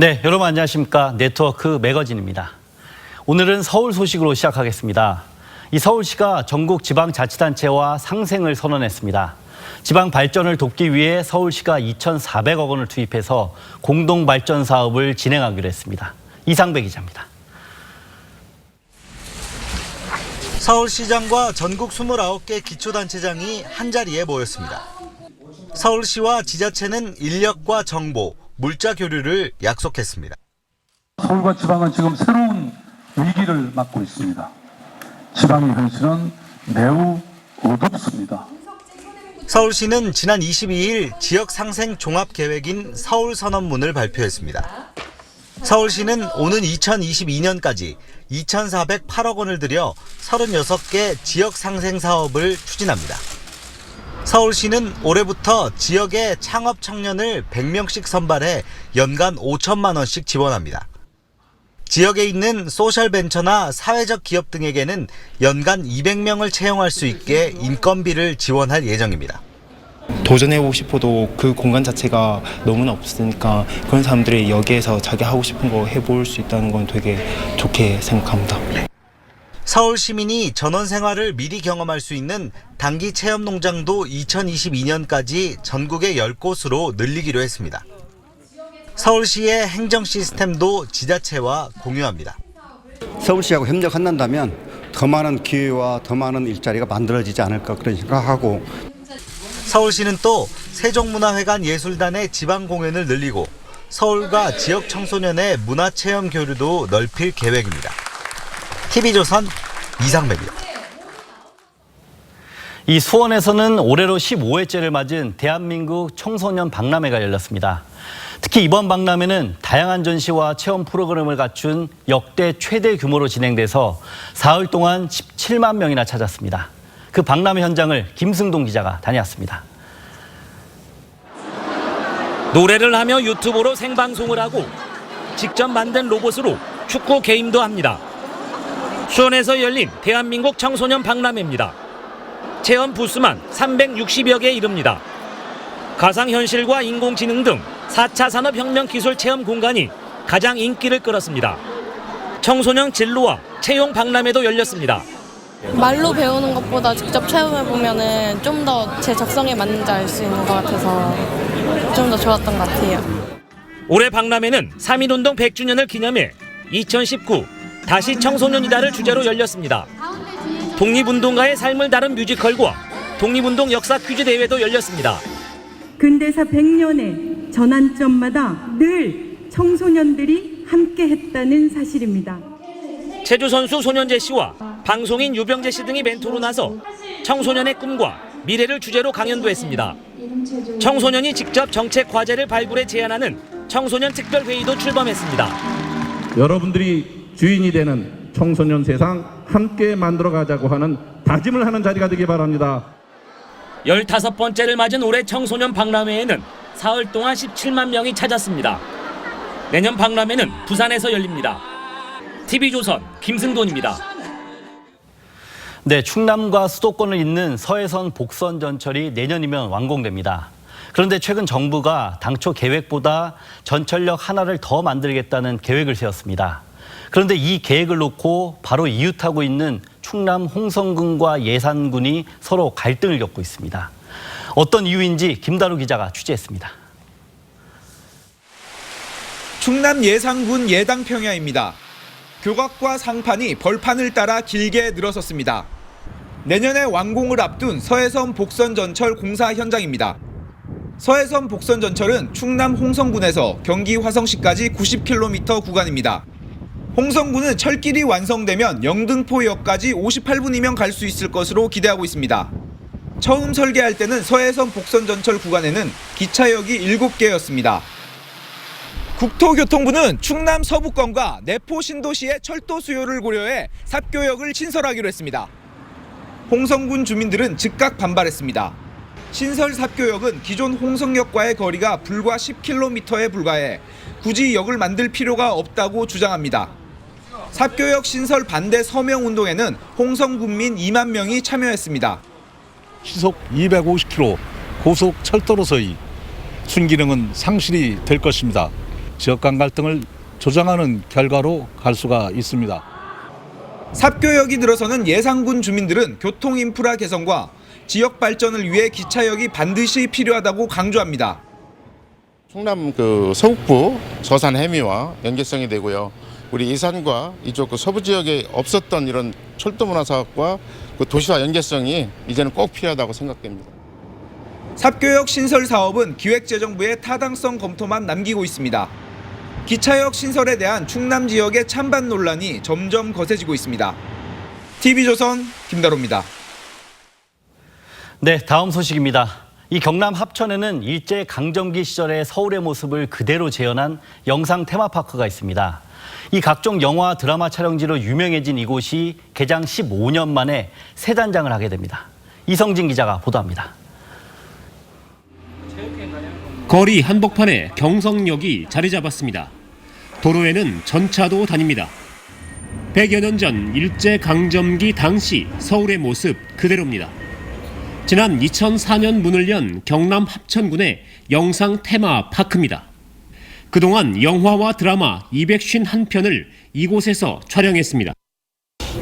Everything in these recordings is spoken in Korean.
네, 여러분 안녕하십니까. 네트워크 매거진입니다. 오늘은 서울 소식으로 시작하겠습니다. 이 서울시가 전국 지방자치단체와 상생을 선언했습니다. 지방 발전을 돕기 위해 서울시가 2,400억 원을 투입해서 공동발전 사업을 진행하기로 했습니다. 이상배 기자입니다. 서울시장과 전국 29개 기초단체장이 한자리에 모였습니다. 서울시와 지자체는 인력과 정보, 물자 교류를 약속했습니다. 서울과 지방은 지금 새로운 위기를 맞고 있습니다. 지방의 현실은 매우 어둡습니다. 서울시는 지난 22일 지역 상생 종합 계획인 서울 선언문을 발표했습니다. 서울시는 오는 2022년까지 2,408억 원을 들여 36개 지역 상생 사업을 추진합니다. 서울시는 올해부터 지역의 창업 청년을 100명씩 선발해 연간 5천만 원씩 지원합니다. 지역에 있는 소셜벤처나 사회적 기업 등에게는 연간 200명을 채용할 수 있게 인건비를 지원할 예정입니다. 도전해보고 싶어도 그 공간 자체가 너무나 없으니까 그런 사람들이 여기에서 자기 하고 싶은 거 해볼 수 있다는 건 되게 좋게 생각합니다. 서울 시민이 전원 생활을 미리 경험할 수 있는 단기 체험 농장도 2022년까지 전국의 10곳으로 늘리기로 했습니다. 서울시의 행정 시스템도 지자체와 공유합니다. 서울시하고 협력한다면 더 많은 기회와 더 많은 일자리가 만들어지지 않을까 그런 생각하고, 서울시는 또 세종문화회관 예술단의 지방 공연을 늘리고 서울과 지역 청소년의 문화체험 교류도 넓힐 계획입니다. TV조선 이상배입니다. 이 수원에서는 올해로 15회째를 맞은 대한민국 청소년 박람회가 열렸습니다. 특히 이번 박람회는 다양한 전시와 체험 프로그램을 갖춘 역대 최대 규모로 진행돼서 사흘 동안 17만 명이나 찾았습니다. 그 박람회 현장을 김승동 기자가 다녀왔습니다. 노래를 하며 유튜브로 생방송을 하고 직접 만든 로봇으로 축구 게임도 합니다. 수원에서 열린 대한민국 청소년 박람회입니다. 체험 부스만 360여 개에 이릅니다. 가상현실과 인공지능 등 4차 산업혁명 기술 체험 공간이 가장 인기를 끌었습니다. 청소년 진로와 채용 박람회도 열렸습니다. 말로 배우는 것보다 직접 체험해보면 좀 더 제 적성에 맞는지 알 수 있는 것 같아서 좀 더 좋았던 것 같아요. 올해 박람회는 3.1운동 100주년을 기념해 2019 다시 청소년이다를 주제로 열렸습니다. 독립운동가의 삶을 다룬 뮤지컬과 독립운동 역사 퀴즈 대회도 열렸습니다. 근대사 100년의 전환점마다 늘 청소년들이 함께했다는 사실입니다. 체조선수 손현재 씨와 방송인 유병재 씨 등이 멘토로 나서 청소년의 꿈과 미래를 주제로 강연도 했습니다. 청소년이 직접 정책 과제를 발굴해 제안하는 청소년 특별회의도 출범했습니다. 여러분들이 주인이 되는 청소년 세상 함께 만들어가자고 하는 다짐을 하는 자리가 되길 바랍니다. 15번째를 맞은 올해 청소년 박람회에는 사흘 동안 17만 명이 찾았습니다. 내년 박람회는 부산에서 열립니다. TV조선 김승돈입니다. 네, 충남과 수도권을 잇는 서해선 복선 전철이 내년이면 완공됩니다. 그런데 최근 정부가 당초 계획보다 전철역 하나를 더 만들겠다는 계획을 세웠습니다. 그런데 이 계획을 놓고 바로 이웃하고 있는 충남 홍성군과 예산군이 서로 갈등을 겪고 있습니다. 어떤 이유인지 김다루 기자가 취재했습니다. 충남 예산군 예당평야입니다. 교각과 상판이 벌판을 따라 길게 늘어섰습니다. 내년에 완공을 앞둔 서해선 복선전철 공사 현장입니다. 서해선 복선전철은 충남 홍성군에서 경기 화성시까지 90km 구간입니다. 홍성군은 철길이 완성되면 영등포역까지 58분이면 갈 수 있을 것으로 기대하고 있습니다. 처음 설계할 때는 서해선 복선전철 구간에는 기차역이 7개였습니다. 국토교통부는 충남 서부권과 내포 신도시의 철도 수요를 고려해 삽교역을 신설하기로 했습니다. 홍성군 주민들은 즉각 반발했습니다. 신설 삽교역은 기존 홍성역과의 거리가 불과 10km에 불과해 굳이 역을 만들 필요가 없다고 주장합니다. 삽교역 신설 반대 서명 운동에는 홍성군민 2만 명이 참여했습니다. 시속 250km 고속 철도로서의 순기능은 상실이 될 것입니다. 지역 간 갈등을 조장하는 결과로 갈 수가 있습니다. 삽교역이 들어서는 예산군 주민들은 교통 인프라 개선과 지역 발전을 위해 기차역이 반드시 필요하다고 강조합니다. 충남 서북부 서산 해미와 연계성이 되고요. 우리 이산과 이쪽 서부 지역에 없었던 이런 철도 문화 사업과 도시화 연계성이 이제는 꼭 필요하다고 생각됩니다. 삽교역 신설 사업은 기획재정부의 타당성 검토만 남기고 있습니다. 기차역 신설에 대한 충남 지역의 찬반 논란이 점점 거세지고 있습니다. TV조선 김다로입니다. 네, 다음 소식입니다. 이 경남 합천에는 일제 강점기 시절의 서울의 모습을 그대로 재현한 영상 테마파크가 있습니다. 이 각종 영화, 드라마 촬영지로 유명해진 이곳이 개장 15년 만에 새 단장을 하게 됩니다. 이성진 기자가 보도합니다. 거리 한복판에 경성역이 자리 잡았습니다. 도로에는 전차도 다닙니다. 100여 년 전 일제 강점기 당시 서울의 모습 그대로입니다. 지난 2004년 문을 연 경남 합천군의 영상 테마파크입니다. 그동안 영화와 드라마 251편을 이곳에서 촬영했습니다.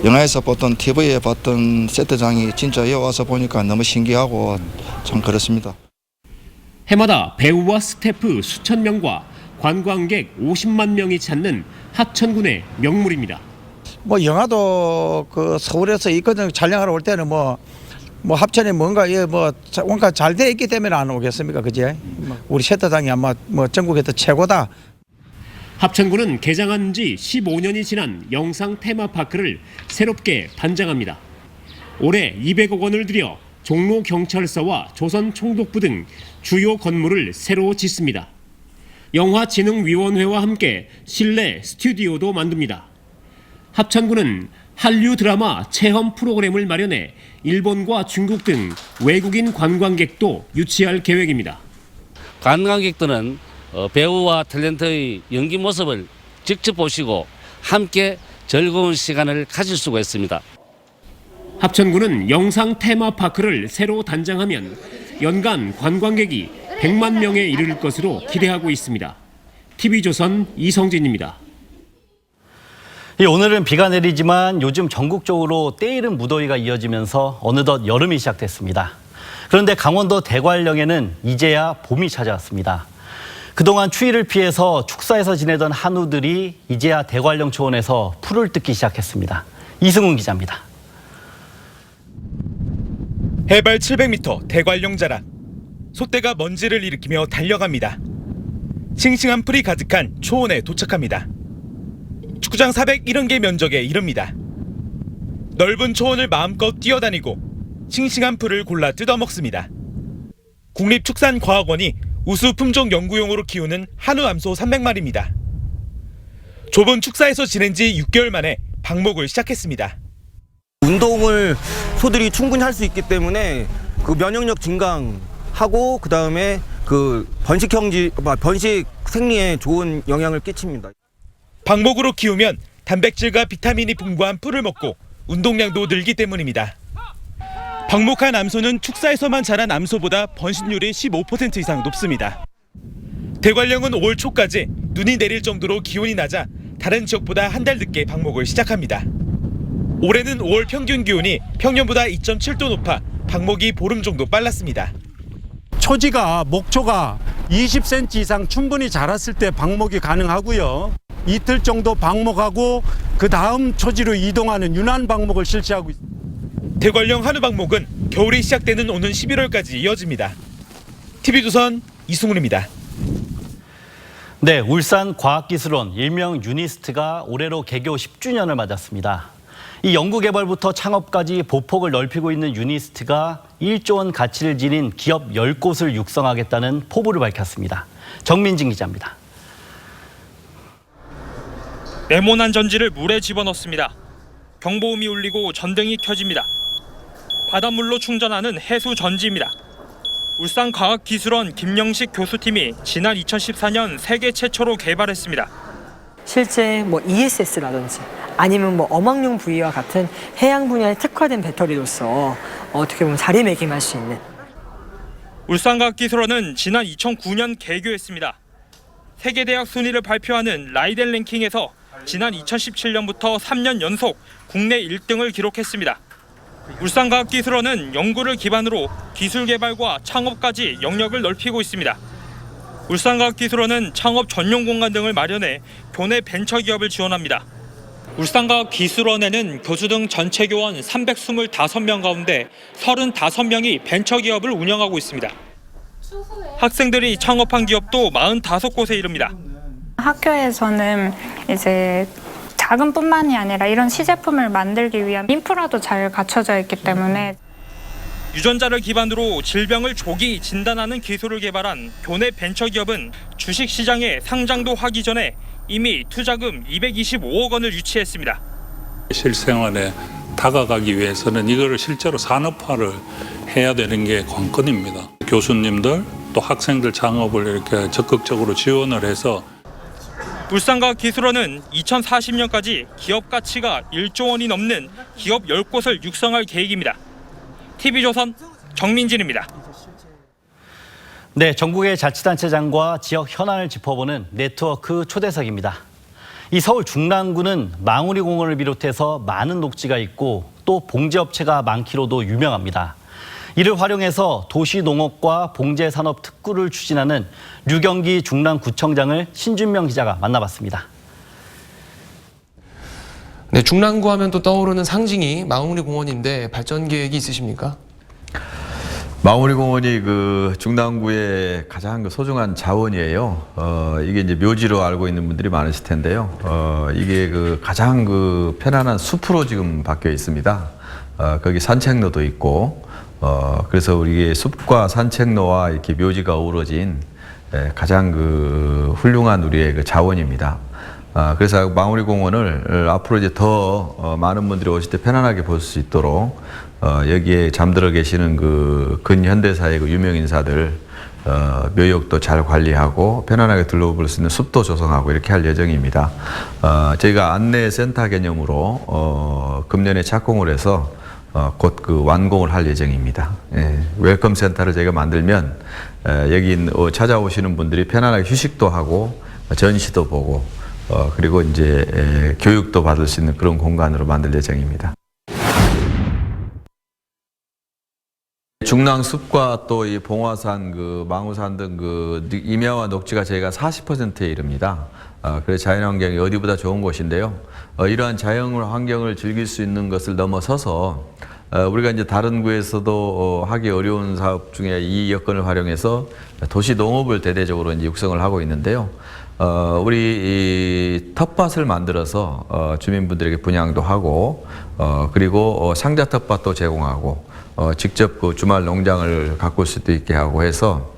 영화에서 봤던 TV에 봤던 세트장이 진짜 여기 와서 보니까 너무 신기하고 참 그렇습니다. 해마다 배우와 스태프 수천 명과 관광객 50만 명이 찾는 합천군의 명물입니다. 영화도 서울에서 있거든 촬영하러 올 때는 합천에 뭔가 잘 돼 있기 때문에 안 오겠습니까, 그제? 우리 세트장이 아마 전국에서 최고다. 합천군은 개장한 지 15년이 지난 영상 테마파크를 새롭게 단장합니다. 올해 200억 원을 들여 종로경찰서와 조선총독부 등 주요 건물을 새로 짓습니다. 영화진흥위원회와 함께 실내 스튜디오도 만듭니다. 합천군은 한류 드라마 체험 프로그램을 마련해 일본과 중국 등 외국인 관광객도 유치할 계획입니다. 관광객들은 배우와 탤런트의 연기 모습을 직접 보시고 함께 즐거운 시간을 가질 수가 있습니다. 합천군은 영상 테마파크를 새로 단장하면 연간 관광객이 100만 명에 이를 것으로 기대하고 있습니다. TV조선 이성진입니다. 오늘은 비가 내리지만 요즘 전국적으로 때이른 무더위가 이어지면서 어느덧 여름이 시작됐습니다. 그런데 강원도 대관령에는 이제야 봄이 찾아왔습니다. 그동안 추위를 피해서 축사에서 지내던 한우들이 이제야 대관령 초원에서 풀을 뜯기 시작했습니다. 이승훈 기자입니다. 해발 700m 대관령 자락. 소떼가 먼지를 일으키며 달려갑니다. 싱싱한 풀이 가득한 초원에 도착합니다. 축구장 401개 면적에 이릅니다. 넓은 초원을 마음껏 뛰어다니고 싱싱한 풀을 골라 뜯어먹습니다. 국립축산과학원이 우수 품종 연구용으로 키우는 한우 암소 300마리입니다. 좁은 축사에서 지낸 지 6개월 만에 방목을 시작했습니다. 운동을 소들이 충분히 할 수 있기 때문에 면역력 증강하고 그다음에 번식 생리에 좋은 영향을 끼칩니다. 방목으로 키우면 단백질과 비타민이 풍부한 풀을 먹고 운동량도 늘기 때문입니다. 방목한 암소는 축사에서만 자란 암소보다 번식률이 15% 이상 높습니다. 대관령은 5월 초까지 눈이 내릴 정도로 기온이 낮아 다른 지역보다 한 달 늦게 방목을 시작합니다. 올해는 5월 평균 기온이 평년보다 2.7도 높아 방목이 보름 정도 빨랐습니다. 목초가 20cm 이상 충분히 자랐을 때 방목이 가능하고요. 이틀 정도 방목하고 그 다음 초지로 이동하는 윤환 방목을 실시하고 있습니다. 대관령 한우 방목은 겨울이 시작되는 오는 11월까지 이어집니다. TV조선 이승훈입니다. 네, 울산과학기술원 일명 유니스트가 올해로 개교 10주년을 맞았습니다. 이 연구개발부터 창업까지 보폭을 넓히고 있는 유니스트가 1조 원 가치를 지닌 기업 10곳을 육성하겠다는 포부를 밝혔습니다. 정민진 기자입니다. 네모난 전지를 물에 집어넣습니다. 경보음이 울리고 전등이 켜집니다. 바닷물로 충전하는 해수 전지입니다. 울산과학기술원 김영식 교수팀이 지난 2014년 세계 최초로 개발했습니다. 실제 ESS라든지 아니면 어망용 부위와 같은 해양 분야에 특화된 배터리로서 어떻게 보면 자리매김할 수 있는. 울산과학기술원은 지난 2009년 개교했습니다. 세계대학 순위를 발표하는 라이델 랭킹에서 지난 2017년부터 3년 연속 국내 1등을 기록했습니다. 울산과학기술원은 연구를 기반으로 기술 개발과 창업까지 영역을 넓히고 있습니다. 울산과학기술원은 창업 전용 공간 등을 마련해 교내 벤처기업을 지원합니다. 울산과학기술원에는 교수 등 전체 교원 325명 가운데 35명이 벤처기업을 운영하고 있습니다. 학생들이 창업한 기업도 45곳에 이릅니다. 학교에서는 이제 자금뿐만이 아니라 이런 시제품을 만들기 위한 인프라도 잘 갖춰져 있기 때문에 유전자를 기반으로 질병을 조기 진단하는 기술을 개발한 교내 벤처기업은 주식시장에 상장도 하기 전에 이미 투자금 225억 원을 유치했습니다. 실생활에 다가가기 위해서는 이거를 실제로 산업화를 해야 되는 게 관건입니다. 교수님들 또 학생들 창업을 이렇게 적극적으로 지원을 해서 울산과학기술원은 2040년까지 기업 가치가 1조 원이 넘는 기업 10곳을 육성할 계획입니다. TV조선 정민진입니다. 네, 전국의 자치단체장과 지역 현안을 짚어보는 네트워크 초대석입니다. 이 서울 중랑구는 망우리 공원을 비롯해서 많은 녹지가 있고 또 봉제업체가 많기로도 유명합니다. 이를 활용해서 도시농업과 봉제산업 특구를 추진하는 류경기 중랑구청장을 신준명 기자가 만나봤습니다. 네, 중랑구 하면 또 떠오르는 상징이 망우리 공원인데 발전 계획이 있으십니까? 망우리 공원이 그 중랑구의 가장 소중한 자원이에요. 이게 이제 묘지로 알고 있는 분들이 많으실 텐데요. 이게 그 가장 그 편안한 숲으로 지금 바뀌어 있습니다. 거기 산책로도 있고, 그래서 우리 숲과 산책로와 이렇게 묘지가 어우러진 가장 그 훌륭한 우리의 그 자원입니다. 그래서 망우리 공원을 앞으로 이제 더 많은 분들이 오실 때 편안하게 볼 수 있도록 여기에 잠들어 계시는 그 근현대사의 그 유명 인사들 묘역도 잘 관리하고 편안하게 둘러볼 수 있는 숲도 조성하고 이렇게 할 예정입니다. 저희가 안내센터 개념으로 금년에 착공을 해서 곧 그 완공을 할 예정입니다. 예, 웰컴 센터를 저희가 만들면 여기 찾아오시는 분들이 편안하게 휴식도 하고 전시도 보고 그리고 이제 교육도 받을 수 있는 그런 공간으로 만들 예정입니다. 중랑숲과 또 이 봉화산, 그 망우산 등 그 임야와 녹지가 저희가 40%에 이릅니다. 그래서 자연환경이 어디보다 좋은 곳인데요. 이러한 자연환경을 즐길 수 있는 것을 넘어서서 우리가 이제 다른 구에서도 하기 어려운 사업 중에 이 여건을 활용해서 도시 농업을 대대적으로 이제 육성을 하고 있는데요. 우리 이 텃밭을 만들어서 주민분들에게 분양도 하고 그리고 상자 텃밭도 제공하고 직접 그 주말 농장을 가꿀 수도 있게 하고 해서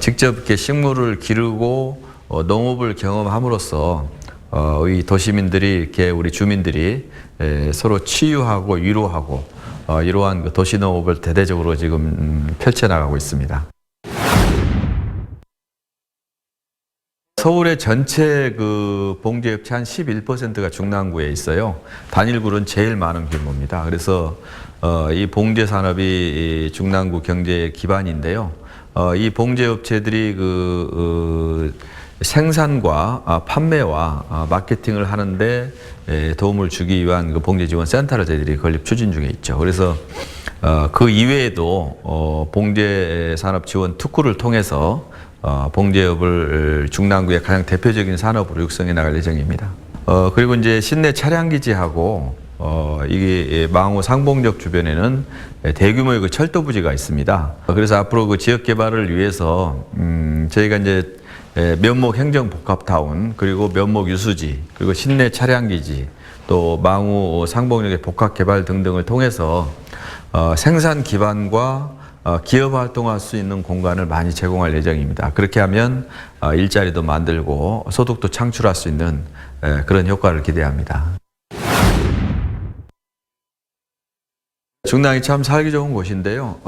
직접 이렇게 식물을 기르고 농업을 경험함으로써 이 도시민들이 이렇게 우리 주민들이 서로 치유하고 위로하고 이러한 그 도시 농업을 대대적으로 지금 펼쳐나가고 있습니다. 서울의 전체 그 봉제업체 한 11%가 중랑구에 있어요. 단일구는 제일 많은 규모입니다. 그래서 이 봉제 산업이 중랑구 경제의 기반인데요. 이 봉제업체들이 그 생산과 판매와 마케팅을 하는데 도움을 주기 위한 그 봉제지원센터를 저희들이 건립 추진 중에 있죠. 그래서 그 이외에도 봉제산업 지원 특구를 통해서 봉제업을 중랑구의 가장 대표적인 산업으로 육성해 나갈 예정입니다. 그리고 이제 시내 차량기지하고 이게 망우 상봉역 주변에는 대규모의 그 철도 부지가 있습니다. 그래서 앞으로 그 지역 개발을 위해서 저희가 이제 면목 행정복합타운 그리고 면목 유수지 그리고 시내 차량기지 또 망우 상봉역의 복합개발 등등을 통해서 생산 기반과 기업 활동할 수 있는 공간을 많이 제공할 예정입니다. 그렇게 하면 일자리도 만들고 소득도 창출할 수 있는 그런 효과를 기대합니다. 중랑이 참 살기 좋은 곳인데요.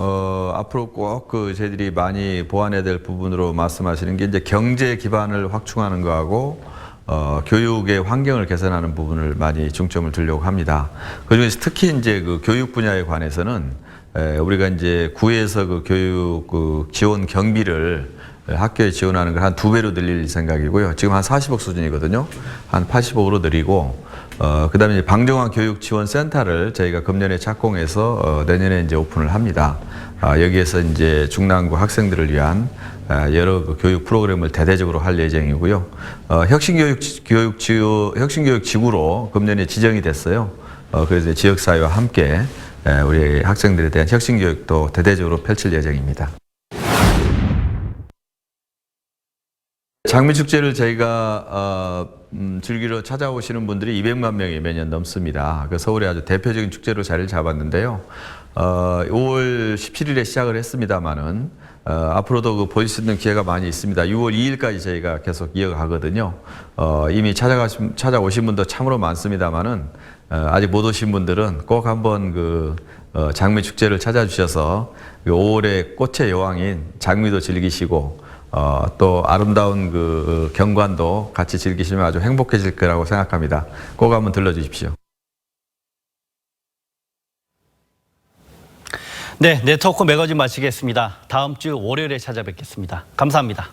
앞으로 꼭 그 저희들이 많이 보완해야 될 부분으로 말씀하시는 게 이제 경제 기반을 확충하는 거하고 교육의 환경을 개선하는 부분을 많이 중점을 두려고 합니다. 그중에서 특히 이제 그 교육 분야에 관해서는 우리가 이제 구에서 그 교육 그 지원 경비를 학교에 지원하는 걸 한 2배로 늘릴 생각이고요. 지금 한 40억 수준이거든요. 한 80억으로 늘리고 그다음에 이제 방정환 교육 지원 센터를 저희가 금년에 착공해서 내년에 이제 오픈을 합니다. 여기에서 이제 중랑구 학생들을 위한 여러 그 교육 프로그램을 대대적으로 할 예정이고요. 혁신교육 지구로 금년에 지정이 됐어요. 그래서 지역사회와 함께 우리 학생들에 대한 혁신교육도 대대적으로 펼칠 예정입니다. 장미축제를 저희가 즐기러 찾아오시는 분들이 200만 명이 매년 넘습니다. 그 서울의 아주 대표적인 축제로 자리를 잡았는데요. 5월 17일에 시작을 했습니다만은 앞으로도 그 보실 수 있는 기회가 많이 있습니다. 6월 2일까지 저희가 계속 이어가거든요. 이미 찾아오신 분도 참으로 많습니다만은 아직 못 오신 분들은 꼭 한번 그 장미 축제를 찾아주셔서 5월의 꽃의 여왕인 장미도 즐기시고 또 아름다운 그 경관도 같이 즐기시면 아주 행복해질 거라고 생각합니다. 꼭 한번 들러주십시오. 네, 네트워크 매거진 마치겠습니다. 다음 주 월요일에 찾아뵙겠습니다. 감사합니다.